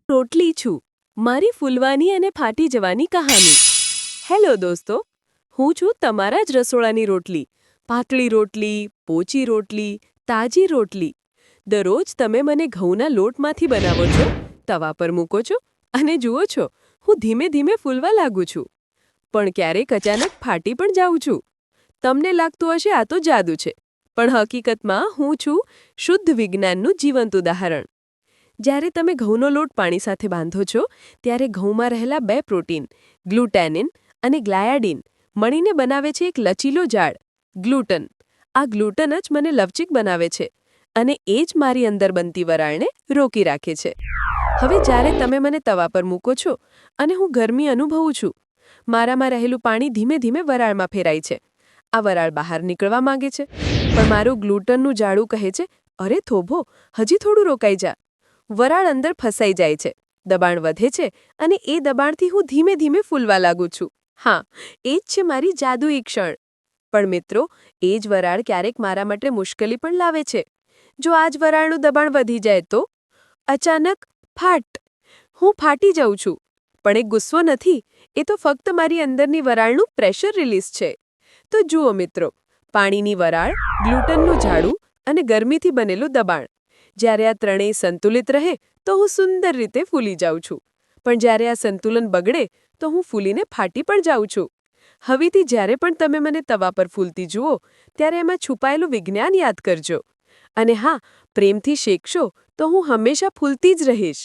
રોટલી છું મારી ફૂલવાની અને ફાટી જવાની કહાની. હેલો દોસ્તો, હું છું તમારા જ રસોડાની રોટલી. પાતળી રોટલી, પોચી રોટલી, તાજી રોટલી. દરરોજ તમે મને ઘઉંના લોટમાંથી બનાવો છો, તવા પર મૂકો છો અને જુઓ છો હું ધીમે ધીમે ફૂલવા લાગુ છું. પણ ક્યારેક અચાનક ફાટી પણ જાઉં છું. તમને લાગતું હશે આ તો જાદુ છે, પણ હકીકતમાં હું છું શુદ્ધ વિજ્ઞાનનું જીવંત ઉદાહરણ. જ્યારે તમે ઘઉંનો લોટ પાણી સાથે બાંધો છો, ત્યારે ઘઉંમાં રહેલા બે પ્રોટીન, ગ્લુટેનિન અને ગ્લાયાડિન, મળીને બનાવે છે એક લચીલો જાળ, ગ્લુટન. આ ગ્લુટન જ મને લવચીક બનાવે છે અને એ જ મારી અંદર બનતી વરાળને રોકી રાખે છે. હવે જ્યારે તમે મને તવા પર મૂકો છો અને હું ગરમી અનુભવું છું, મારામાં રહેલું પાણી ધીમે ધીમે વરાળમાં ફેરાય છે. આ વરાળ બહાર નીકળવા માંગે છે, પણ મારું ગ્લુટનનું જાળું કહે છે, અરે થોભો, હજી થોડું રોકાઈ જા. વરાળ અંદર ફસાઈ જાય છે, દબાણ વધે છે અને એ દબાણથી હું ધીમે ધીમે ફૂલવા લાગુ છું. હા, એ જ છે મારી જાદુઈ ક્ષણ. પણ મિત્રો, એ જ વરાળ ક્યારેક મારા માટે મુશ્કેલી પણ લાવે છે. જો આ જ વરાળનું દબાણ વધી જાય તો અચાનક ફાટ! હું ફાટી જાઉં છું. પણ એ ગુસ્સો નથી, એ તો ફક્ત મારી અંદરની વરાળનું પ્રેશર રિલીઝ છે. તો જુઓ મિત્રો, પાણીની વરાળ, ગ્લુટનનું જાડું અને ગરમીથી બનેલું દબાણ. જ્યારે આ ત્રણેય સંતુલિત રહે તો હું સુંદર રીતે ફૂલી જાઉં છું. પણ જ્યારે આ સંતુલન બગડે તો હું ફૂલીને ફાટી પણ જાઉં છું. હવેથી જ્યારે પણ તમે મને તવા પર ફૂલતી જુઓ, ત્યારે એમાં છુપાયેલું વિજ્ઞાન યાદ કરજો. અને હા, પ્રેમથી શેકશો તો હું હંમેશા ફૂલતી જ રહીશ.